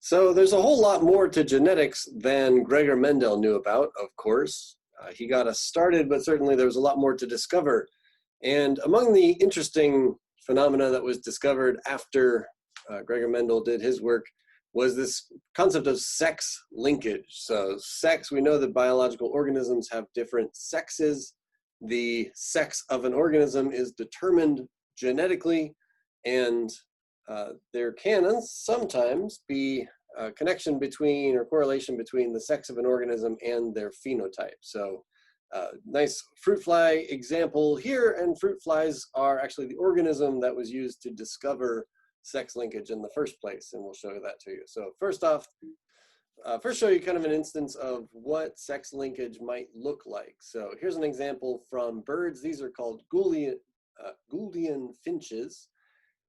So there's a whole lot more to genetics than Gregor Mendel knew about, of course. He got us started, but certainly there was a lot more to discover. And among the interesting phenomena that was discovered after Gregor Mendel did his work was this concept of sex linkage. So sex, we know that biological organisms have different sexes. The sex of an organism is determined genetically, and there can sometimes be a connection between or correlation between the sex of an organism and their phenotype. So nice fruit fly example here, and fruit flies are actually the organism that was used to discover sex linkage in the first place, and we'll show you that to you. So first off, first show you kind of an instance of what sex linkage might look like. So here's an example from birds. These are called Gouldian finches,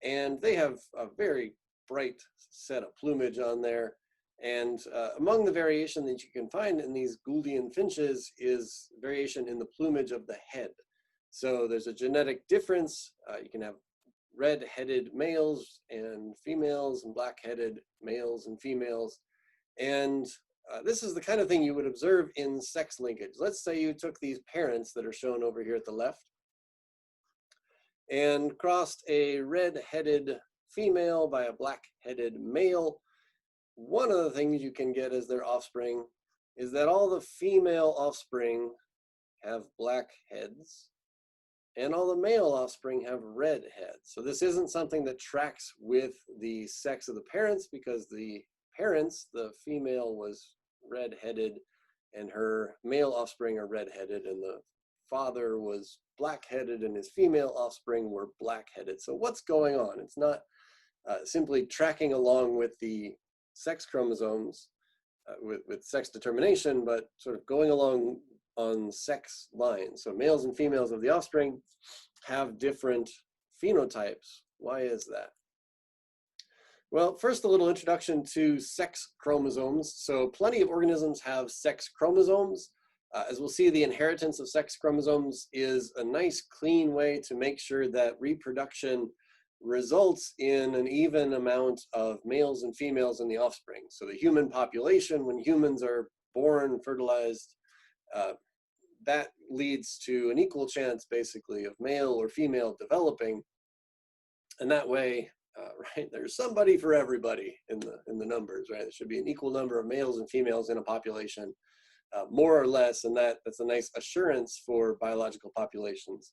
and they have a very bright set of plumage on there. And among the variation that you can find in these Gouldian finches is variation in the plumage of the head. So there's a genetic difference. You can have red-headed males and females and black-headed males and females. And this is the kind of thing you would observe in sex linkage. Let's say you took these parents that are shown over here at the left and crossed a red-headed female by a black-headed male. One of the things you can get as their offspring is that all the female offspring have black heads and all the male offspring have red heads. So this isn't something that tracks with the sex of the parents, because the parents, the female was red-headed and her male offspring are red-headed, and the father was black-headed and his female offspring were black-headed. So what's going on? It's not simply tracking along with the sex chromosomes with sex determination, but sort of going along on sex lines. So males and females of the offspring have different phenotypes. Why is that? Well, first, a little introduction to sex chromosomes. So plenty of organisms have sex chromosomes. As we'll see, the inheritance of sex chromosomes is a nice, clean way to make sure that reproduction results in an even amount of males and females in the offspring. So the human population, when humans are born, fertilized, that leads to an equal chance, basically, of male or female developing. And that way, right, there's somebody for everybody in the numbers, right? There should be an equal number of males and females in a population, more or less, and that's a nice assurance for biological populations.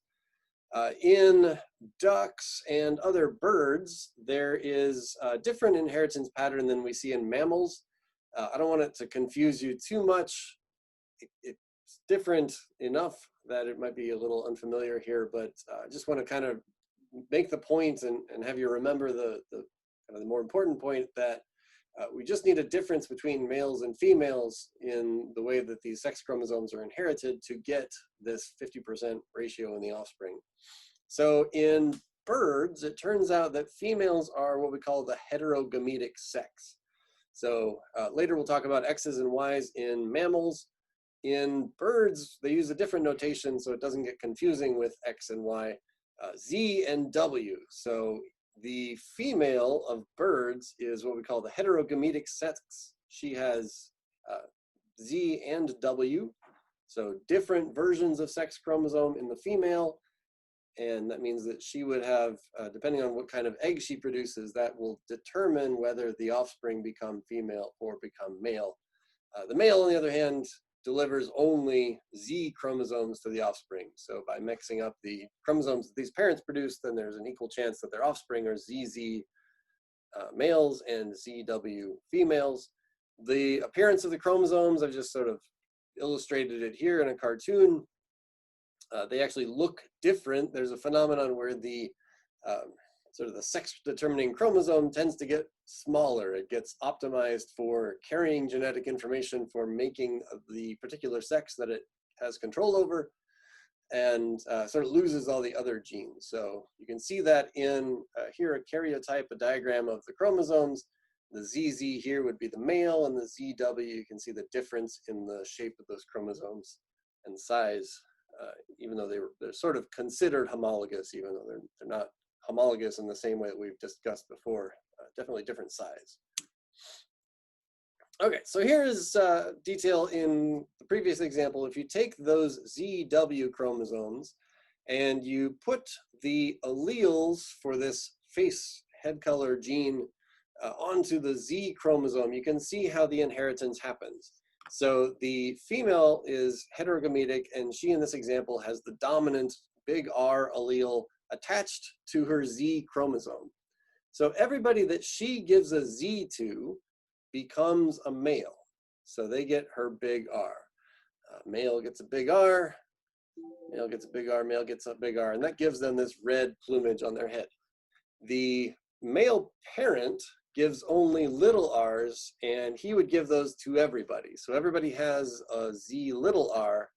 In ducks and other birds, there is a different inheritance pattern than we see in mammals. I don't want it to confuse you too much. It's different enough that it might be a little unfamiliar here, but I just want to kind of make the point and have you remember the more important point that we just need a difference between males and females in the way that these sex chromosomes are inherited to get this 50% ratio in the offspring. So in birds, it turns out that females are what we call the heterogametic sex. So later we'll talk about X's and Y's in mammals. In birds, they use a different notation so it doesn't get confusing with X and Y, Z and W. So the female of birds is what we call the heterogametic sex. She has Z and W, so different versions of sex chromosome in the female, and that means that she would have, depending on what kind of egg she produces, that will determine whether the offspring become female or become male. The male, on the other hand, delivers only Z chromosomes to the offspring. So by mixing up the chromosomes that these parents produce, then there's an equal chance that their offspring are ZZ males and ZW females. The appearance of the chromosomes, I've just sort of illustrated it here in a cartoon. They actually look different. There's a phenomenon where the sort of the sex determining chromosome tends to get smaller. It gets optimized for carrying genetic information for making the particular sex that it has control over, and sort of loses all the other genes. So you can see that in here a karyotype, a diagram of the chromosomes. The ZZ here would be the male, and the ZW, you can see the difference in the shape of those chromosomes and size, even though they're sort of considered homologous, even though they're not homologous in the same way that we've discussed before. Definitely different size. Okay, so here is detail in the previous example. If you take those ZW chromosomes and you put the alleles for this face head color gene onto the Z chromosome, you can see how the inheritance happens. So the female is heterogametic, and she in this example has the dominant big R allele attached to her Z chromosome. So everybody that she gives a Z to becomes a male. So they get her big R. Male gets a big R, male gets a big R, male gets a big R, and that gives them this red plumage on their head. The male parent gives only little r's, and he would give those to everybody. So everybody has a Z little r,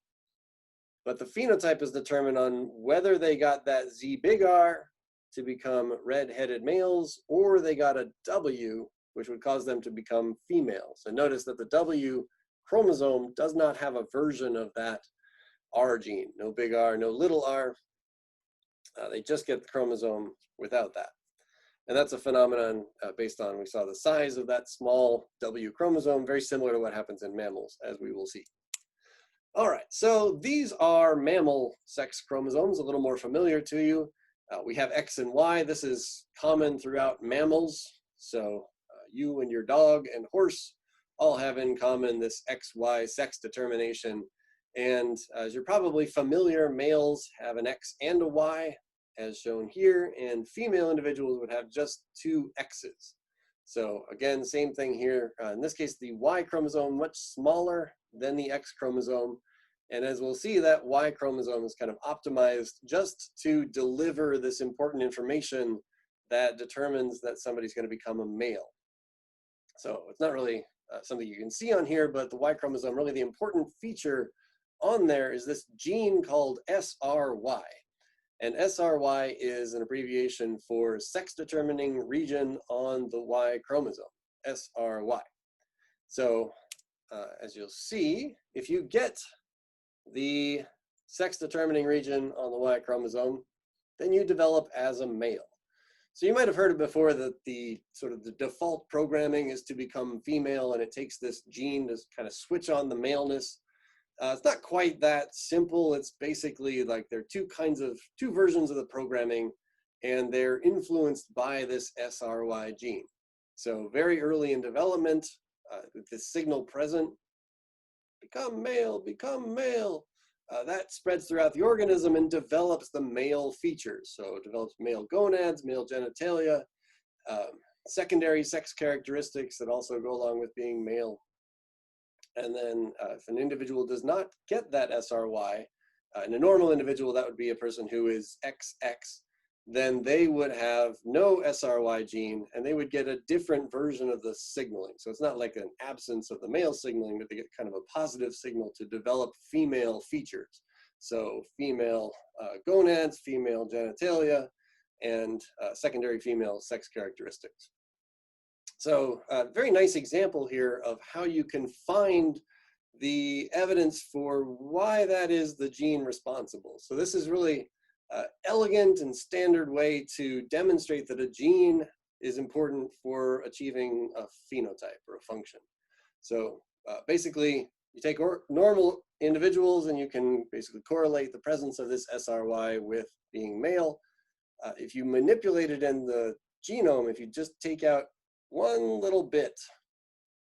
but the phenotype is determined on whether they got that Z big R to become red-headed males, or they got a W, which would cause them to become females. And notice that the W chromosome does not have a version of that R gene. No big R, no little r. They just get the chromosome without that. And that's a phenomenon based on, we saw the size of that small W chromosome, very similar to what happens in mammals, as we will see. All right, so these are mammal sex chromosomes, a little more familiar to you. We have X and Y. This is common throughout mammals. So you and your dog and horse all have in common this XY sex determination. And as you're probably familiar, males have an X and a Y, as shown here, and female individuals would have just two X's. So again, same thing here. In this case, the Y chromosome much smaller than the X chromosome. And as we'll see, that Y chromosome is kind of optimized just to deliver this important information that determines that somebody's going to become a male. So it's not really something you can see on here, but the Y chromosome, really the important feature on there is this gene called SRY. And SRY is an abbreviation for sex determining region on the Y chromosome, SRY. So as you'll see, if you get the sex determining region on the Y chromosome, then you develop as a male. So you might have heard it before that the sort of the default programming is to become female, and it takes this gene to kind of switch on the maleness. It's not quite that simple. It's basically like there are two versions of the programming, and they're influenced by this SRY gene. So very early in development, with this signal present, become male, that spreads throughout the organism and develops the male features. So it develops male gonads, male genitalia, secondary sex characteristics that also go along with being male. And then if an individual does not get that SRY, in a normal individual, that would be a person who is XX, then they would have no SRY gene, and they would get a different version of the signaling. So it's not like an absence of the male signaling, but they get kind of a positive signal to develop female features. So female gonads, female genitalia, and secondary female sex characteristics. So a very nice example here of how you can find the evidence for why that is the gene responsible. So this is really elegant and standard way to demonstrate that a gene is important for achieving a phenotype or a function. So basically, you take normal individuals and you can basically correlate the presence of this SRY with being male. If you manipulate it in the genome, if you just take out one little bit,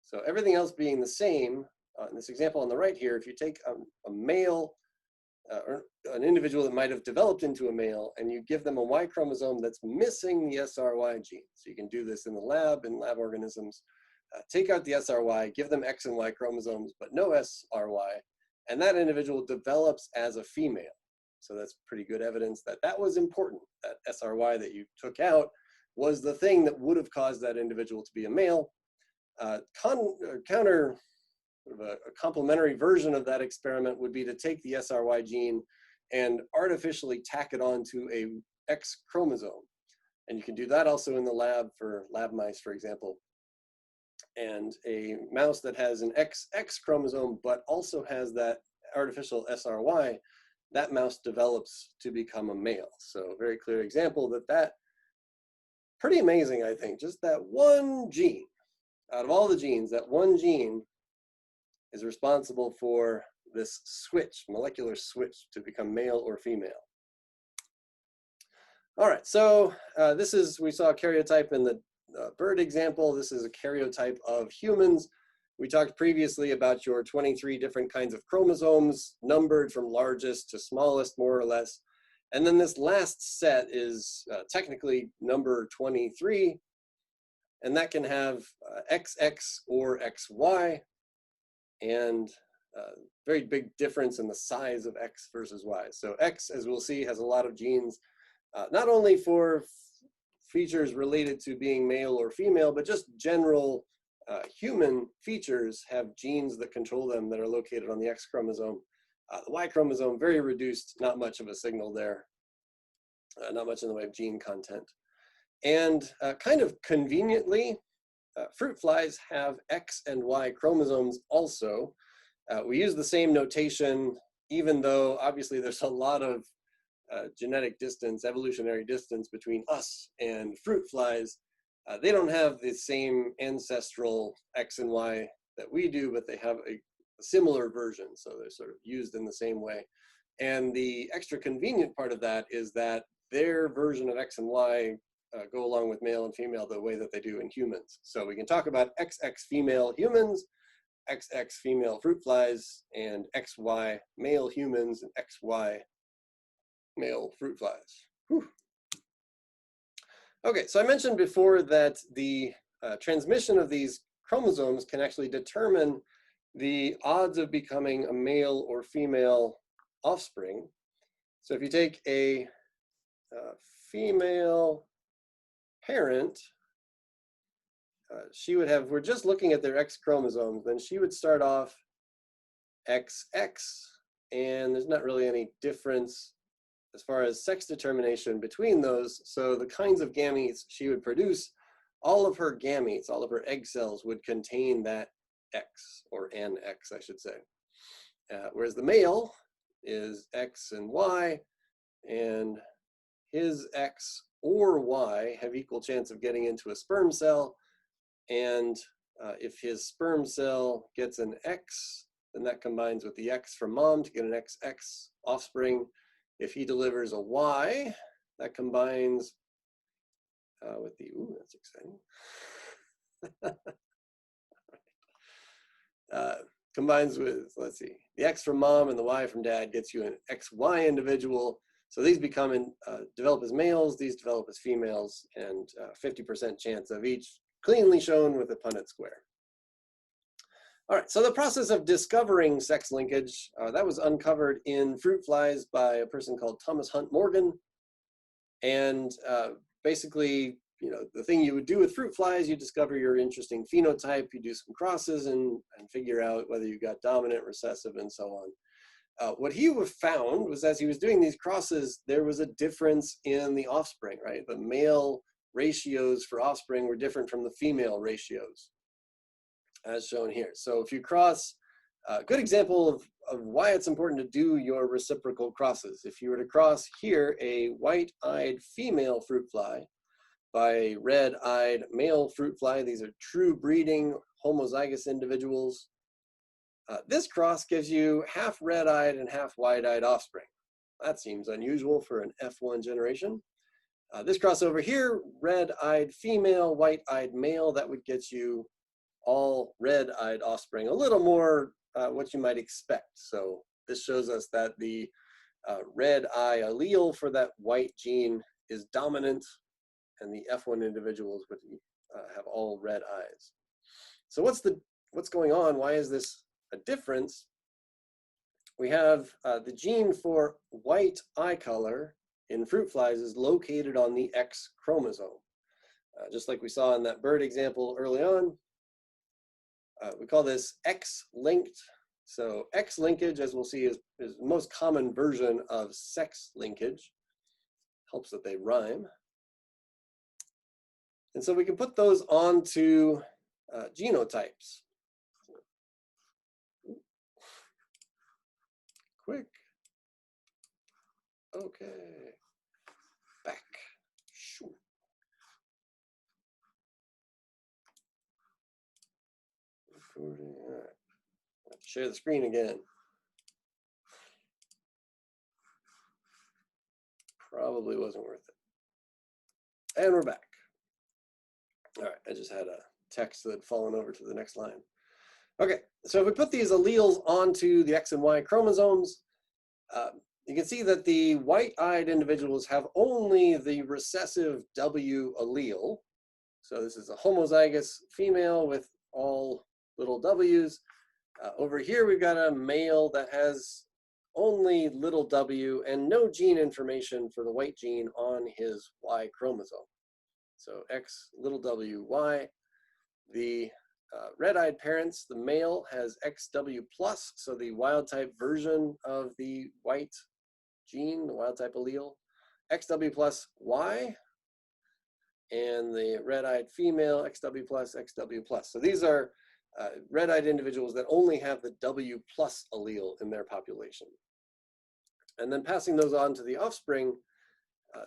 so everything else being the same, in this example on the right here, if you take a male, or an individual that might have developed into a male, and you give them a Y chromosome that's missing the SRY gene. So you can do this in the lab, in lab organisms. Take out the SRY, give them X and Y chromosomes, but no SRY, and that individual develops as a female. So that's pretty good evidence that that was important. That SRY that you took out was the thing that would have caused that individual to be a male. A complementary version of that experiment would be to take the SRY gene and artificially tack it onto a X chromosome. And you can do that also in the lab for lab mice, for example. And a mouse that has an XX chromosome, but also has that artificial SRY, that mouse develops to become a male. So very clear example that pretty amazing, I think, just that one gene out of all the genes, that one gene is responsible for this switch, molecular switch to become male or female. All right, so this is, we saw a karyotype in the bird example. This is a karyotype of humans. We talked previously about your 23 different kinds of chromosomes, numbered from largest to smallest, more or less. And then this last set is technically number 23, and that can have XX or XY, and very big difference in the size of X versus Y. So X, as we'll see, has a lot of genes, not only for features related to being male or female, but just general human features have genes that control them that are located on the X chromosome. The Y chromosome, very reduced, not much of a signal there, not much in the way of gene content. And kind of conveniently, fruit flies have X and Y chromosomes also. We use the same notation, even though obviously there's a lot of genetic distance, evolutionary distance between us and fruit flies. They don't have the same ancestral X and Y that we do, but they have a similar version. So they're sort of used in the same way. And the extra convenient part of that is that their version of X and Y go along with male and female the way that they do in humans. So we can talk about XX female humans, XX female fruit flies, and XY male humans, and XY male fruit flies. Whew. Okay, so I mentioned before that the transmission of these chromosomes can actually determine the odds of becoming a male or female offspring. So if you take a female parent, she would have, we're just looking at their X chromosomes, then she would start off XX, and there's not really any difference as far as sex determination between those. So the kinds of gametes she would produce, all of her gametes, all of her egg cells would contain that X, or an X, I should say. Whereas the male is X and Y, and his X or Y have equal chance of getting into a sperm cell. And if his sperm cell gets an X, then that combines with the X from mom to get an XX offspring. If he delivers a Y, that combines with the, ooh, that's exciting. Combines with, let's see, the X from mom and the Y from dad gets you an XY individual. So these become develop as males, these develop as females, and 50% chance of each cleanly shown with a Punnett square. All right, so the process of discovering sex linkage, that was uncovered in fruit flies by a person called Thomas Hunt Morgan. And basically, you know, the thing you would do with fruit flies, you discover your interesting phenotype, you do some crosses and figure out whether you got dominant, recessive, and so on. What he found was, as he was doing these crosses, there was a difference in the offspring, right? The male ratios for offspring were different from the female ratios, as shown here. So if you cross, a good example of why it's important to do your reciprocal crosses. If you were to cross here a white-eyed female fruit fly by a red-eyed male fruit fly, these are true breeding homozygous individuals. This cross gives you half red-eyed and half wide-eyed offspring. That seems unusual for an F1 generation. This cross over here, red-eyed female, white-eyed male, that would get you all red-eyed offspring, a little more what you might expect. So this shows us that the red eye allele for that white gene is dominant, and the F1 individuals would have all red eyes. So what's going on? Why is this a difference? We have the gene for white eye color in fruit flies is located on the X chromosome. Just like we saw in that bird example early on, we call this X-linked. So X-linkage, as we'll see, is the most common version of sex linkage. Helps that they rhyme. And so we can put those onto genotypes. Quick. Okay. Back. Shoo. 40, all right. Share the screen again. Probably wasn't worth it. And we're back. All right, I just had a text that had fallen over to the next line. Okay, so if we put these alleles onto the X and Y chromosomes, you can see that the white-eyed individuals have only the recessive W allele. So this is a homozygous female with all little W's. Over here, we've got a male that has only little w and no gene information for the white gene on his Y chromosome. So X, little w, Y. The red-eyed parents, the male has XW+, so the wild-type version of the white gene, the wild-type allele, XW+ Y, and the red-eyed female, XW+, XW+. So these are red-eyed individuals that only have the W+ allele in their population. And then passing those on to the offspring,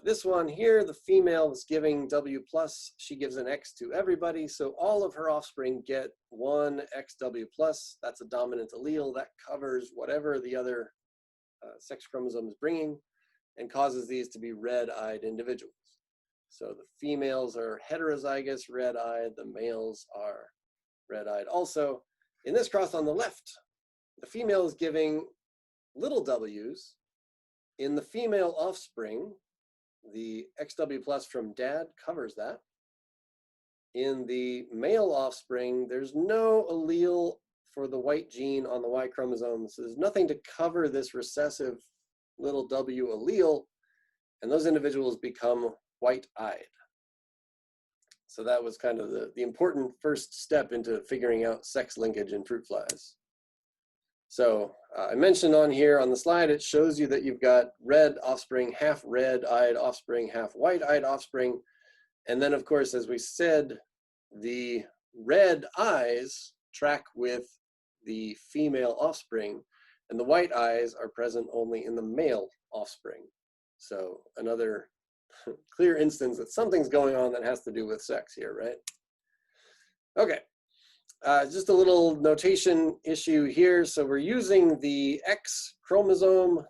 this one here, the female is giving W+, she gives an X to everybody, so all of her offspring get one XW+, that's a dominant allele that covers whatever the other sex chromosome is bringing and causes these to be red-eyed individuals. So the females are heterozygous, red-eyed, the males are red-eyed also. In this cross on the left, the female is giving little w's. In the female offspring, the XW+ from dad covers that. In the male offspring, there's no allele for the white gene on the Y chromosome. So there's nothing to cover this recessive little W allele, and those individuals become white-eyed. So that was kind of the important first step into figuring out sex linkage in fruit flies. So I mentioned on here on the slide, it shows you that you've got red offspring, half red-eyed offspring, half white-eyed offspring. And then, of course, as we said, the red eyes track with the female offspring, and the white eyes are present only in the male offspring. So another clear instance that something's going on that has to do with sex here, right? Okay. Just a little notation issue here. So we're using the X chromosome.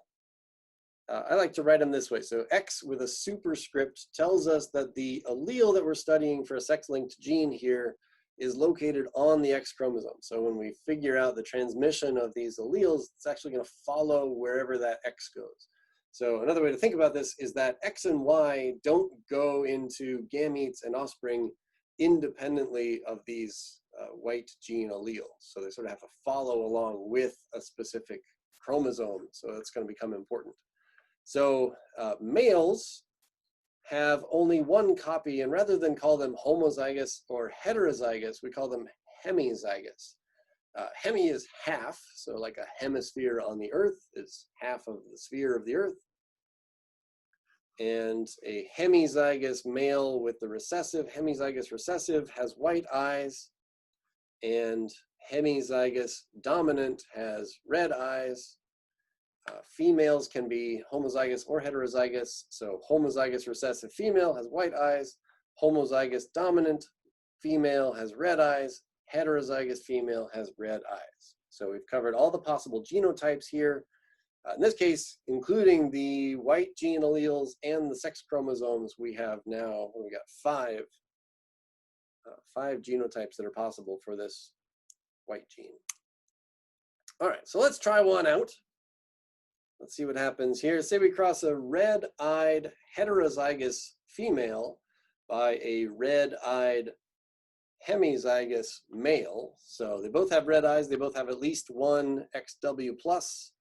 I like to write them this way. So X with a superscript tells us that the allele that we're studying for a sex-linked gene here is located on the X chromosome. So when we figure out the transmission of these alleles, it's actually going to follow wherever that X goes. So another way to think about this is that X and Y don't go into gametes and offspring independently of these white gene alleles. So they sort of have to follow along with a specific chromosome. So that's going to become important. So males have only one copy, and rather than call them homozygous or heterozygous, we call them hemizygous. Hemi is half, so like a hemisphere on the Earth is half of the sphere of the Earth. And a hemizygous male with the recessive, hemizygous recessive, has white eyes, and hemizygous dominant has red eyes. Females can be homozygous or heterozygous. So homozygous recessive female has white eyes, homozygous dominant female has red eyes, heterozygous female has red eyes. So we've covered all the possible genotypes here. In this case, including the white gene alleles and the sex chromosomes, we have now, we got five genotypes that are possible for this white gene. All right, so let's try one out. Let's see what happens here. Say we cross a red-eyed heterozygous female by a red-eyed hemizygous male. So they both have red eyes. They both have at least one XW+.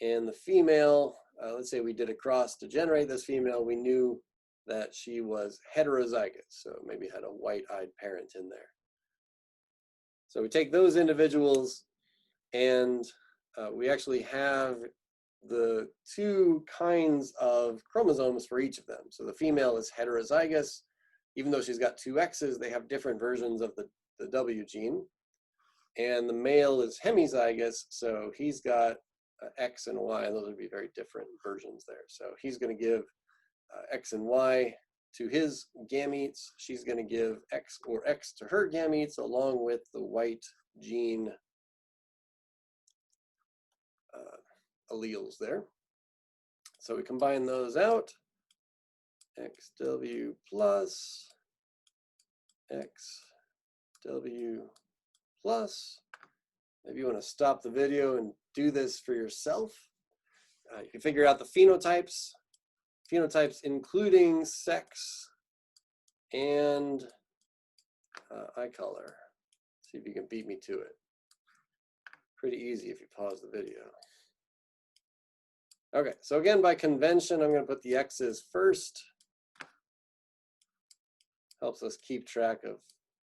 And the female, let's say we did a cross to generate this female, we knew that she was heterozygous. So maybe had a white-eyed parent in there. So we take those individuals and we actually have the two kinds of chromosomes for each of them. So the female is heterozygous. Even though she's got two X's, they have different versions of the W gene. And the male is hemizygous, so he's got X and Y, and those would be very different versions there. So he's going to give X and Y to his gametes, she's going to give X or X to her gametes along with the white gene alleles there. So we combine those out. XW plus XW plus. Maybe you want to stop the video and do this for yourself. You can figure out the phenotypes. Phenotypes including sex and eye color. See if you can beat me to it. Pretty easy if you pause the video. Okay, so again, by convention, I'm going to put the X's first. Helps us keep track of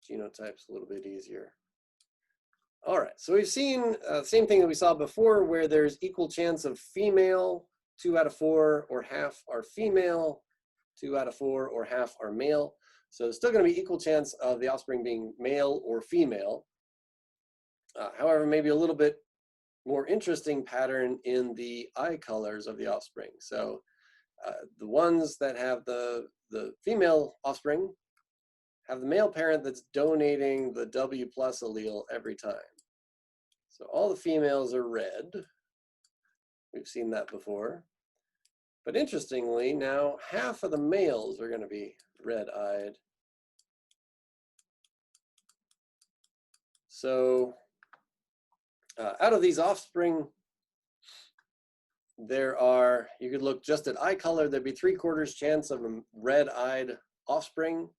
genotypes a little bit easier. All right, so we've seen the same thing that we saw before, where there's equal chance of female, 2 out of 4 or half are female, 2 out of 4 or half are male. So there's still going to be equal chance of the offspring being male or female. However, maybe a little bit more interesting pattern in the eye colors of the offspring. So the ones that have the female offspring have the male parent that's donating the W plus allele every time. So all the females are red. We've seen that before. But interestingly, now half of the males are going to be red-eyed. So out of these offspring, there are, you could look just at eye color, there'd be 3/4 chance of a red-eyed offspring,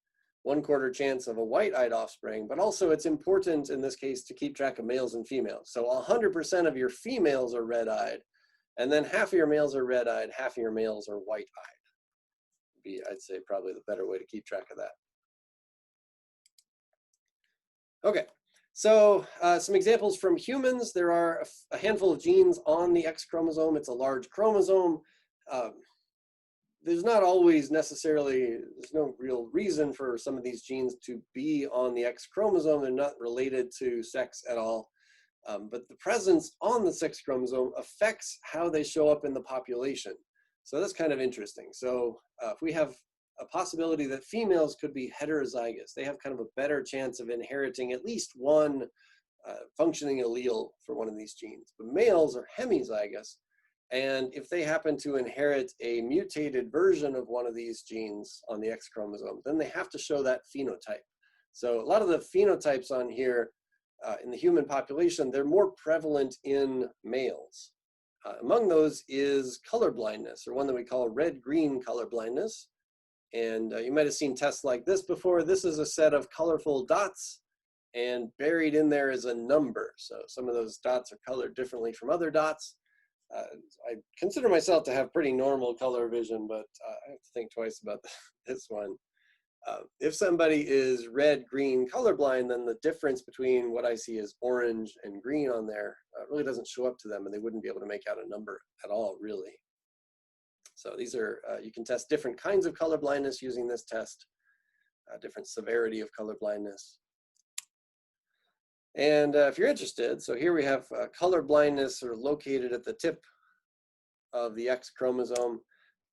1/4 chance of a white-eyed offspring, but also it's important in this case to keep track of males and females. So 100% of your females are red-eyed, and then half of your males are red-eyed, half of your males are white-eyed. I'd say probably the better way to keep track of that. Okay, so some examples from humans. There are a handful of genes on the X chromosome. It's a large chromosome. There's not always necessarily, there's no real reason for some of these genes to be on the X chromosome. They're not related to sex at all. But the presence on the sex chromosome affects how they show up in the population. So that's kind of interesting. So if we have a possibility that females could be heterozygous, they have kind of a better chance of inheriting at least one functioning allele for one of these genes. But males are hemizygous. And if they happen to inherit a mutated version of one of these genes on the X chromosome, then they have to show that phenotype. So a lot of the phenotypes on here in the human population, they're more prevalent in males. Among those is color blindness, or one that we call red-green color blindness. And you might have seen tests like this before. This is a set of colorful dots, and buried in there is a number. So some of those dots are colored differently from other dots. I consider myself to have pretty normal color vision, but I have to think twice about this one. If somebody is red-green colorblind, then the difference between what I see as orange and green on there really doesn't show up to them, and they wouldn't be able to make out a number at all, really. So these are, you can test different kinds of color blindness using this test, different severity of color blindness. And if you're interested, so here we have color blindness sort of located at the tip of the X chromosome.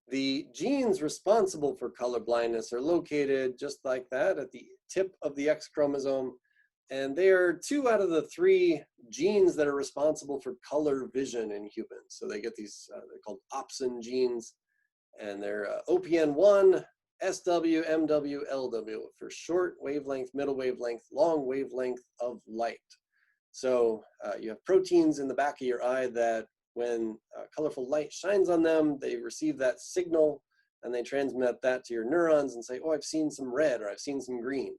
The genes responsible for color blindness are located just like that at the tip of the X chromosome. And they are 2 out of the 3 genes that are responsible for color vision in humans. So they get these, they're called opsin genes, and they're OPN1, SW, MW, LW for short wavelength, middle wavelength, long wavelength of light. So you have proteins in the back of your eye that when colorful light shines on them, they receive that signal and they transmit that to your neurons and say, oh, I've seen some red or I've seen some green.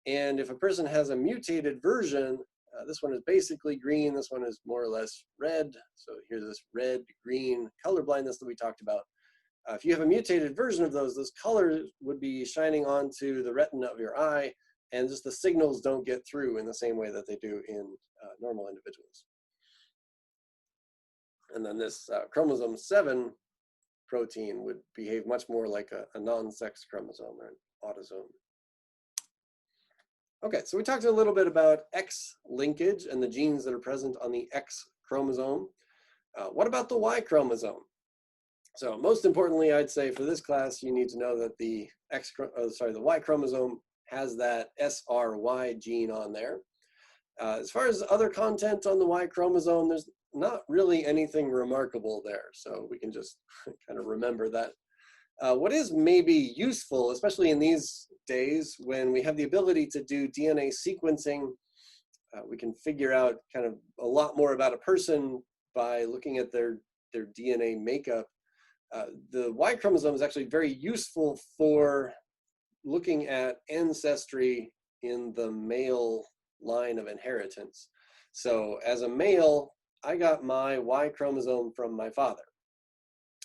And if a person has a mutated version, this one is basically green, this one is more or less red. So here's this red-green color blindness that we talked about. If you have a mutated version of those colors would be shining onto the retina of your eye, and just the signals don't get through in the same way that they do in normal individuals. And then this chromosome 7 protein would behave much more like a non-sex chromosome or an autosome. Okay, so we talked a little bit about X-linkage and the genes that are present on the X chromosome. What about the Y chromosome? So most importantly, I'd say for this class, you need to know that the Y chromosome has that SRY gene on there. As far as other content on the Y chromosome, there's not really anything remarkable there. So we can just kind of remember that. What is maybe useful, especially in these days when we have the ability to do DNA sequencing, we can figure out kind of a lot more about a person by looking at their DNA makeup. The Y chromosome is actually very useful for looking at ancestry in the male line of inheritance. So as a male, I got my Y chromosome from my father,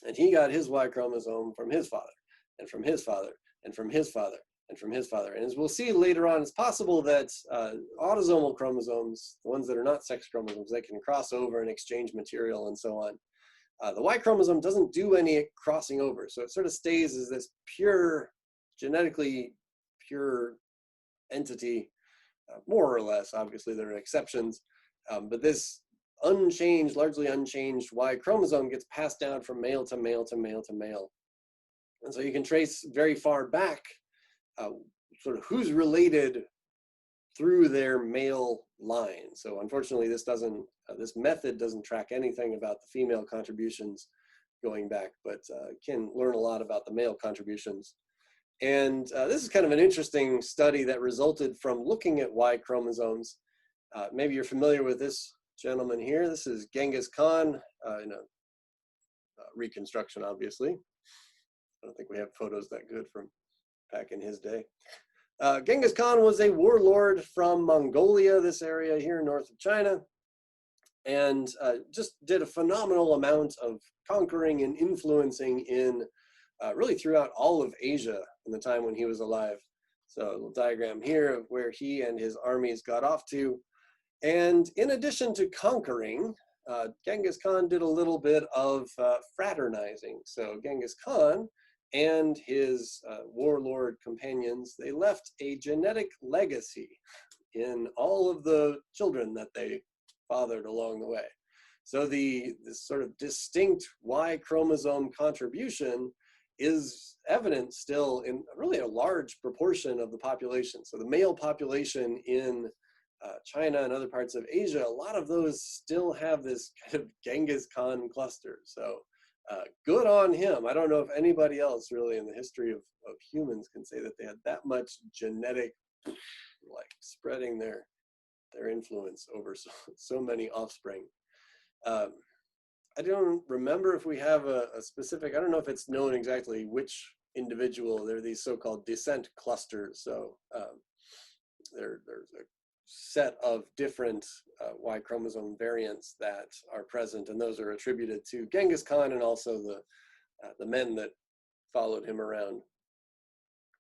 and he got his Y chromosome from his father, and from his father, and from his father, and from his father. And as we'll see later on, it's possible that autosomal chromosomes, the ones that are not sex chromosomes, they can cross over and exchange material and so on. The Y chromosome doesn't do any crossing over, so it sort of stays as this pure, genetically pure entity, more or less. Obviously there are exceptions, but this unchanged, largely unchanged Y chromosome gets passed down from male to male to male to male. And so you can trace very far back sort of who's related through their male line. So unfortunately, this method doesn't track anything about the female contributions going back, but can learn a lot about the male contributions. And this is kind of an interesting study that resulted from looking at Y chromosomes. Maybe you're familiar with this gentleman here. This is Genghis Khan in a reconstruction, obviously. I don't think we have photos that good from back in his day. Genghis Khan was a warlord from Mongolia, this area here north of China, and just did a phenomenal amount of conquering and influencing in really throughout all of Asia in the time when he was alive. So a little diagram here of where he and his armies got off to. And in addition to conquering, Genghis Khan did a little bit of fraternizing. So Genghis Khan and his warlord companions, they left a genetic legacy in all of the children that they fathered along the way. So this sort of distinct Y chromosome contribution is evident still in really a large proportion of the population. So the male population in China and other parts of Asia, a lot of those still have this kind of Genghis Khan cluster. So good on him. I don't know if anybody else really in the history of humans can say that they had that much genetic, like spreading their influence over so many offspring. I don't remember if we have a specific, I don't know if it's known exactly which individual. There are these so-called descent clusters. So there's a set of different Y chromosome variants that are present, and those are attributed to Genghis Khan and also the men that followed him around.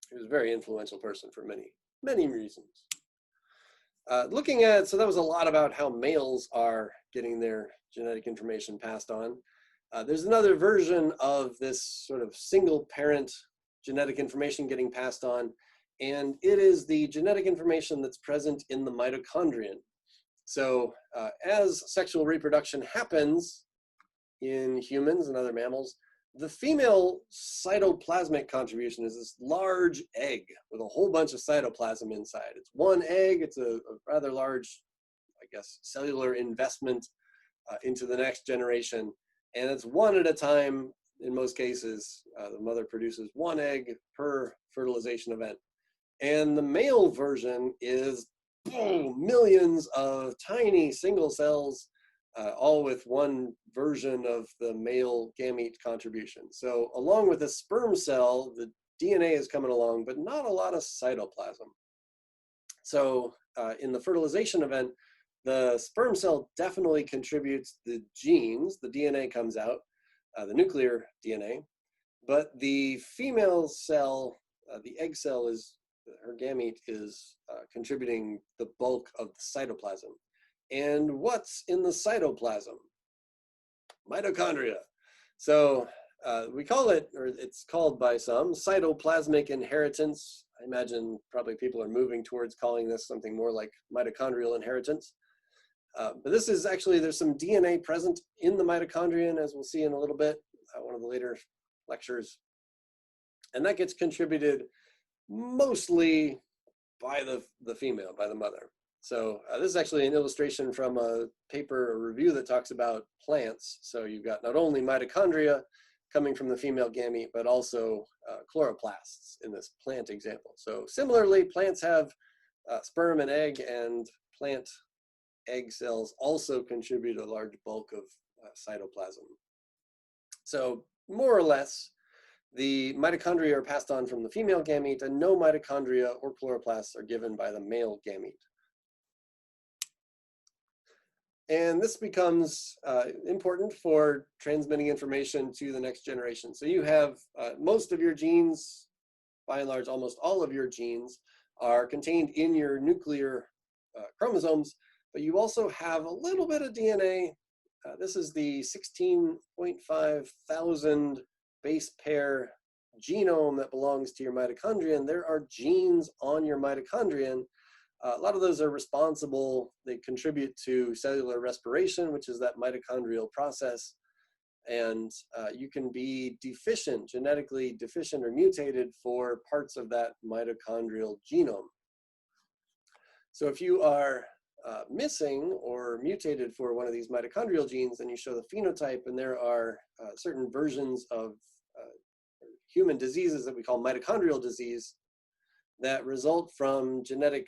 He was a very influential person for many, many reasons. Looking at, so that was a lot about how males are getting their genetic information passed on. There's another version of this sort of single parent genetic information getting passed on, and it is the genetic information that's present in the mitochondrion. So as sexual reproduction happens in humans and other mammals, the female cytoplasmic contribution is this large egg with a whole bunch of cytoplasm inside. It's one egg, it's a rather large, I guess, cellular investment into the next generation. And it's one at a time in most cases. The mother produces one egg per fertilization event. And the male version is millions of tiny single cells, all with one version of the male gamete contribution. So along with the sperm cell, the DNA is coming along, but not a lot of cytoplasm. So in the fertilization event, the sperm cell definitely contributes the genes, the DNA comes out, the nuclear DNA, but the female cell, the egg cell is, her gamete is contributing the bulk of the cytoplasm. And what's in the cytoplasm? Mitochondria. So we call it, or it's called by some, cytoplasmic inheritance. I imagine probably people are moving towards calling this something more like mitochondrial inheritance. But this is actually, there's some DNA present in the mitochondrion, as we'll see in a little bit. one of the later lectures. And that gets contributed mostly by the female, by the mother. So this is actually an illustration from a paper, a review that talks about plants. So you've got not only mitochondria coming from the female gamete, but also chloroplasts in this plant example. So similarly, plants have sperm and egg, and plant egg cells also contribute a large bulk of cytoplasm. So more or less, the mitochondria are passed on from the female gamete, and no mitochondria or chloroplasts are given by the male gamete. And this becomes important for transmitting information to the next generation. So you have most of your genes, by and large, almost all of your genes are contained in your nuclear chromosomes, but you also have a little bit of DNA. This is the 16.5 thousand base pair genome that belongs to your mitochondrion. There are genes on your mitochondrion. A lot of those are responsible. They contribute to cellular respiration, which is that mitochondrial process. And you can be deficient, genetically deficient or mutated for parts of that mitochondrial genome. So if you are missing or mutated for one of these mitochondrial genes, then you show the phenotype, and there are certain versions of human diseases that we call mitochondrial disease that result from genetic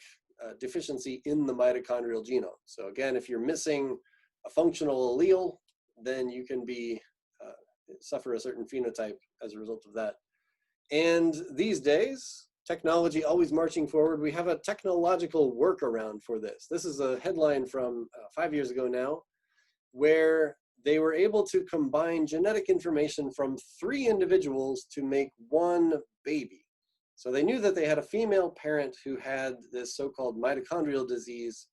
deficiency in the mitochondrial genome. So again, if you're missing a functional allele, then you can be suffer a certain phenotype as a result of that. And these days, technology always marching forward, we have a technological workaround for this. This is a headline from 5 years ago now, where they were able to combine genetic information from 3 individuals to make one baby. So they knew that they had a female parent who had this so-called mitochondrial disease,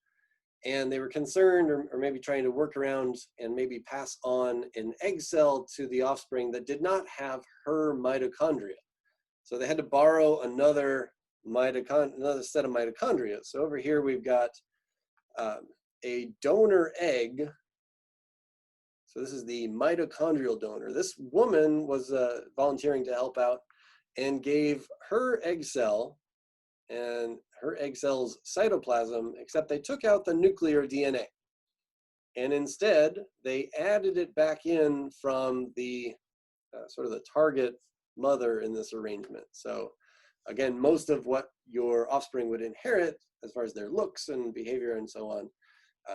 and they were concerned, or maybe trying to work around and maybe pass on an egg cell to the offspring that did not have her mitochondria. So they had to borrow another set of mitochondria. So over here we've got a donor egg. So this is the mitochondrial donor. This woman was volunteering to help out and gave her egg cell and her egg cell's cytoplasm, except they took out the nuclear DNA. And instead, they added it back in from the sort of the target mother in this arrangement. So again, most of what your offspring would inherit as far as their looks and behavior and so on,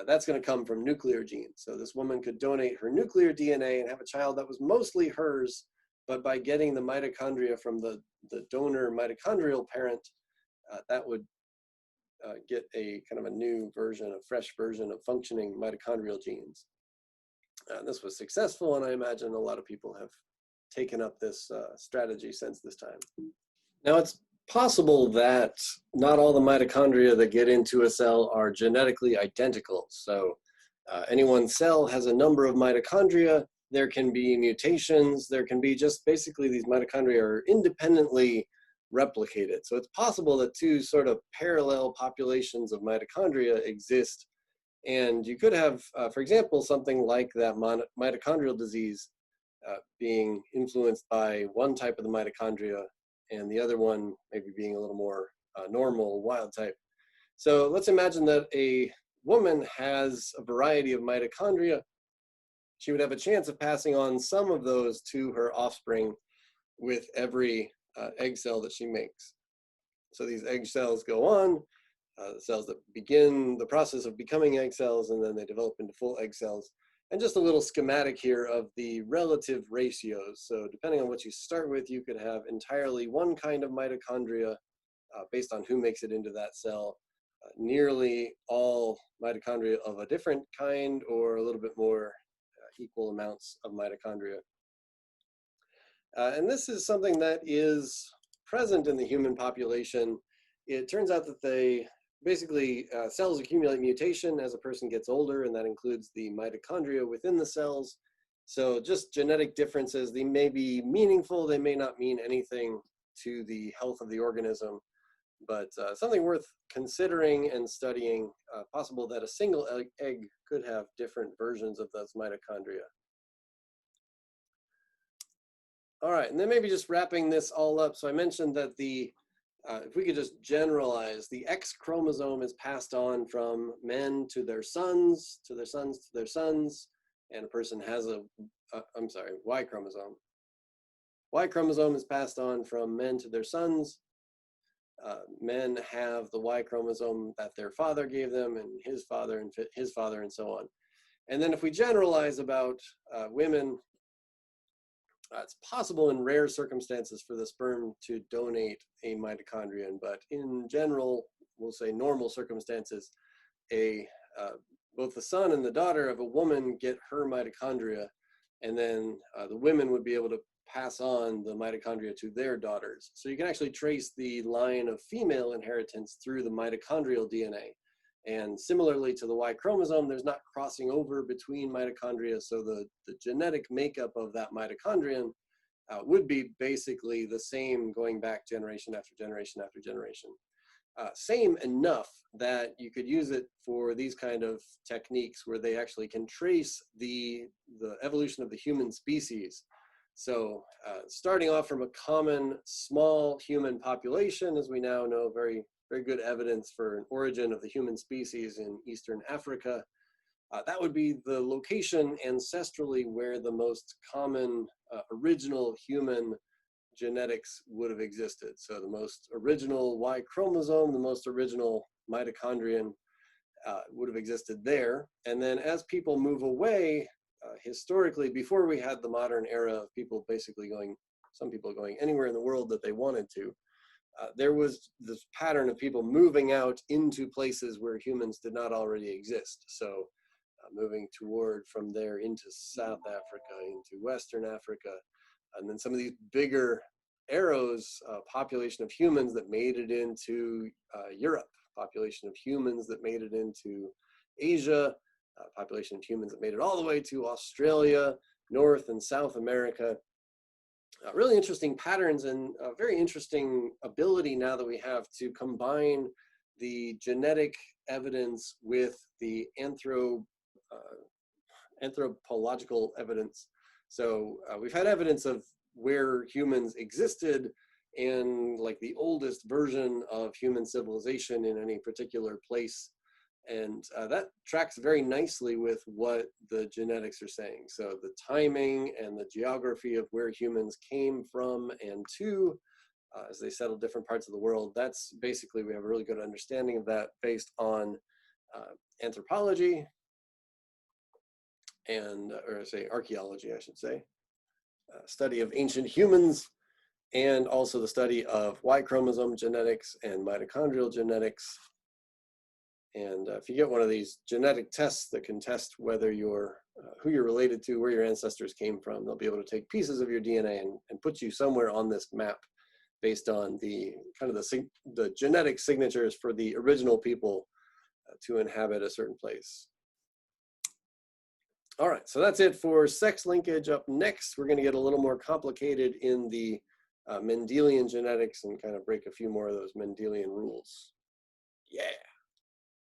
that's going to come from nuclear genes. So this woman could donate her nuclear DNA and have a child that was mostly hers, but by getting the mitochondria from the donor mitochondrial parent, that would get a kind of a new version, a fresh version of functioning mitochondrial genes. This was successful, and I imagine a lot of people have taken up this strategy since this time. Now, it's possible that not all the mitochondria that get into a cell are genetically identical. So any one cell has a number of mitochondria. There can be mutations. There can be just basically these mitochondria are independently replicated. So it's possible that 2 sort of parallel populations of mitochondria exist. And you could have, for example, something like that mitochondrial disease being influenced by one type of the mitochondria and the other one maybe being a little more normal, wild type. So let's imagine that a woman has a variety of mitochondria. She would have a chance of passing on some of those to her offspring with every egg cell that she makes. So these egg cells go on, the cells that begin the process of becoming egg cells, and then they develop into full egg cells. And just a little schematic here of the relative ratios. So depending on what you start with, you could have entirely one kind of mitochondria based on who makes it into that cell, nearly all mitochondria of a different kind, or a little bit more equal amounts of mitochondria. And this is something that is present in the human population. It turns out that they basically cells accumulate mutation as a person gets older, and that includes the mitochondria within the cells. So just genetic differences, they may be meaningful, they may not mean anything to the health of the organism, but something worth considering and studying. Possible that a single egg could have different versions of those mitochondria. All right, and then maybe just wrapping this all up. So I mentioned that if we could just generalize, the X chromosome is passed on from men to their sons, to their sons, to their sons, and a person has Y chromosome. Y chromosome is passed on from men to their sons. Men have the Y chromosome that their father gave them, and his father, and so on. And then if we generalize about women, it's possible in rare circumstances for the sperm to donate a mitochondrion, but in general, we'll say normal circumstances, both the son and the daughter of a woman get her mitochondria, and then the women would be able to pass on the mitochondria to their daughters. So you can actually trace the line of female inheritance through the mitochondrial DNA. And similarly to the Y chromosome, there's not crossing over between mitochondria, so the genetic makeup of that mitochondrion would be basically the same going back generation after generation after generation. Same enough that you could use it for these kind of techniques where they actually can trace the evolution of the human species. So starting off from a common small human population, as we now know, very good evidence for an origin of the human species in Eastern Africa. That would be the location ancestrally where the most common original human genetics would have existed. So the most original Y chromosome, the most original mitochondrion would have existed there. And then as people move away, historically, before we had the modern era of people basically some people going anywhere in the world that they wanted to, there was this pattern of people moving out into places where humans did not already exist. So moving from there into South Africa, into Western Africa, and then some of these bigger arrows, population of humans that made it into Europe, population of humans that made it into Asia, population of humans that made it all the way to Australia, North and South America. Really interesting patterns and a very interesting ability now that we have to combine the genetic evidence with the anthropological evidence. So we've had evidence of where humans existed and like the oldest version of human civilization in any particular place. And that tracks very nicely with what the genetics are saying. So the timing and the geography of where humans came from and to, as they settled different parts of the world, that's basically, we have a really good understanding of that based on anthropology and, or say archaeology, I should say, study of ancient humans, and also the study of Y chromosome genetics and mitochondrial genetics. And if you get one of these genetic tests that can test whether you're, who you're related to, where your ancestors came from, they'll be able to take pieces of your DNA and put you somewhere on this map based on the kind of the genetic signatures for the original people to inhabit a certain place. All right, so that's it for sex linkage. Up next, we're going to get a little more complicated in the Mendelian genetics and kind of break a few more of those Mendelian rules. Yeah.